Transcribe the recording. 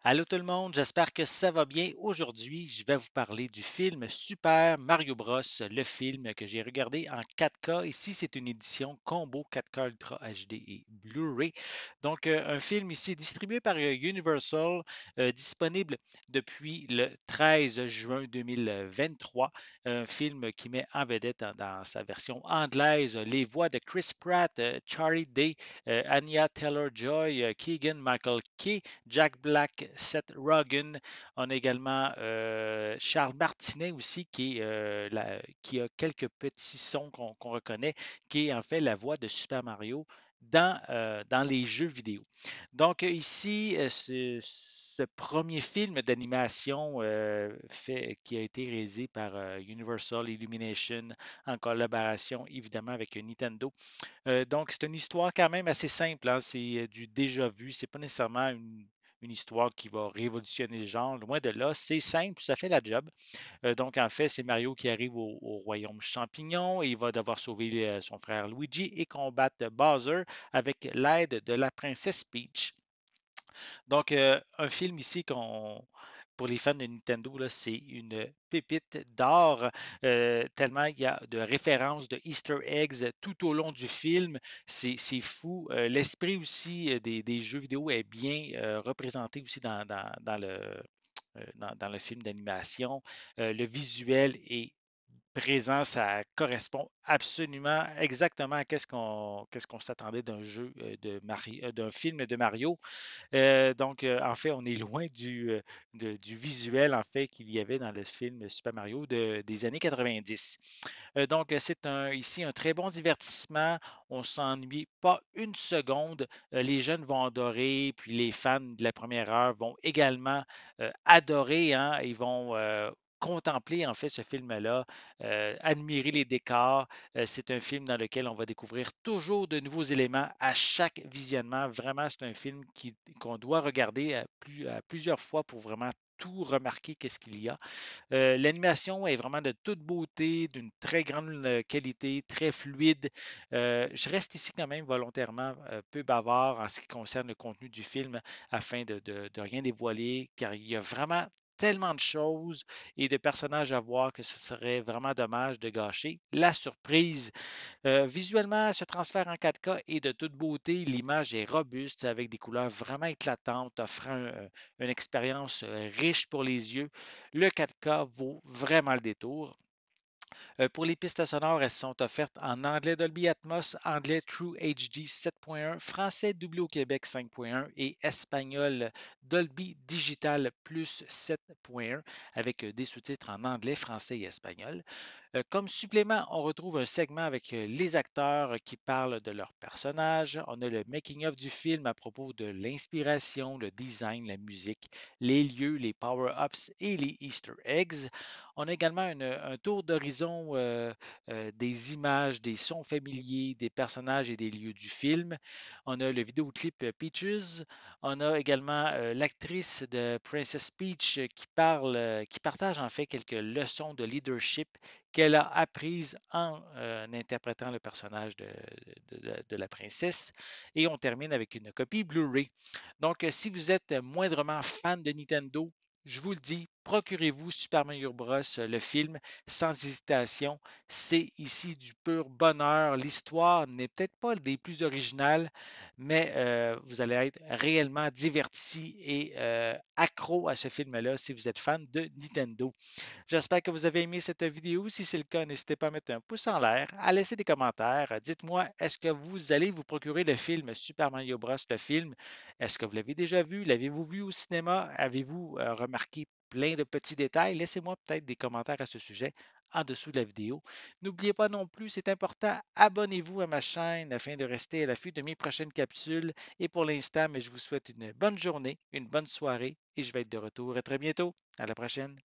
Allô tout le monde, j'espère que ça va bien. Aujourd'hui, je vais vous parler du film Super Mario Bros, le film que j'ai regardé en 4K. Ici, c'est une édition combo 4K Ultra HD et Blu-ray. Donc, un film ici distribué par Universal, disponible depuis le 13 juin 2023. Un film qui met en vedette dans sa version anglaise les voix de Chris Pratt, Charlie Day, Anya Taylor-Joy, Keegan-Michael Key, Jack Black, Seth Rogen. On a également Charles Martinet aussi, qui a quelques petits sons qu'on reconnaît, qui est en fait la voix de Super Mario dans les jeux vidéo. Donc ici, ce premier film d'animation qui a été réalisé par Universal Illumination en collaboration évidemment avec Nintendo. Donc, c'est une histoire quand même assez simple, hein. C'est du déjà vu. C'est pas nécessairement une histoire qui va révolutionner le genre. Loin de là, c'est simple, ça fait la job. Donc, en fait, c'est Mario qui arrive au royaume champignon et il va devoir sauver son frère Luigi et combattre Bowser avec l'aide de la princesse Peach. Donc, un film ici pour les fans de Nintendo, là, c'est une pépite d'or, tellement il y a de références, de Easter eggs tout au long du film. C'est fou. L'esprit aussi des jeux vidéo est bien représenté aussi dans le film d'animation. Le visuel est présent, ça correspond absolument exactement à qu'est-ce qu'on s'attendait d'un jeu d'un film de Mario. Donc, en fait, on est loin du visuel, en fait, qu'il y avait dans le film Super Mario des années 90. Donc, c'est ici un très bon divertissement. On s'ennuie pas une seconde. Les jeunes vont adorer, puis les fans de la première heure vont également adorer, hein. Ils vont contempler en fait ce film-là, admirer les décors. C'est un film dans lequel on va découvrir toujours de nouveaux éléments à chaque visionnement. Vraiment, c'est un film qu'on doit regarder à plusieurs fois pour vraiment tout remarquer qu'est-ce qu'il y a. L'animation est vraiment de toute beauté, d'une très grande qualité, très fluide. Je reste ici quand même volontairement peu bavard en ce qui concerne le contenu du film afin de rien dévoiler, car il y a vraiment tellement de choses et de personnages à voir que ce serait vraiment dommage de gâcher la surprise. Visuellement, ce transfert en 4K est de toute beauté. L'image est robuste avec des couleurs vraiment éclatantes, offrant une expérience riche pour les yeux. Le 4K vaut vraiment le détour. Pour les pistes sonores, elles sont offertes en anglais Dolby Atmos, anglais True HD 7.1, français doublé au Québec 5.1 et espagnol Dolby Digital Plus 7.1 avec des sous-titres en anglais, français et espagnol. Comme supplément, on retrouve un segment avec les acteurs qui parlent de leurs personnages. On a le making-of du film à propos de l'inspiration, le design, la musique, les lieux, les power-ups et les Easter eggs. On a également un tour d'horizon des images, des sons familiers, des personnages et des lieux du film. On a le vidéoclip Peaches. On a également l'actrice de Princess Peach qui partage en fait quelques leçons de leadership qu'elle a apprises en interprétant le personnage de la princesse. Et on termine avec une copie Blu-ray. Donc, si vous êtes moindrement fan de Nintendo, je vous le dis, procurez-vous Super Mario Bros, le film, sans hésitation. C'est ici du pur bonheur. L'histoire n'est peut-être pas des plus originales, mais vous allez être réellement diverti et accro à ce film-là si vous êtes fan de Nintendo. J'espère que vous avez aimé cette vidéo. Si c'est le cas, n'hésitez pas à mettre un pouce en l'air, à laisser des commentaires. Dites-moi, est-ce que vous allez vous procurer le film Super Mario Bros, le film? Est-ce que vous l'avez déjà vu? L'avez-vous vu au cinéma? Avez-vous remarqué plein de petits détails? Laissez-moi peut-être des commentaires à ce sujet en dessous de la vidéo. N'oubliez pas non plus, c'est important, abonnez-vous à ma chaîne afin de rester à l'affût de mes prochaines capsules. Et pour l'instant, mais je vous souhaite une bonne journée, une bonne soirée et je vais être de retour très bientôt. À la prochaine.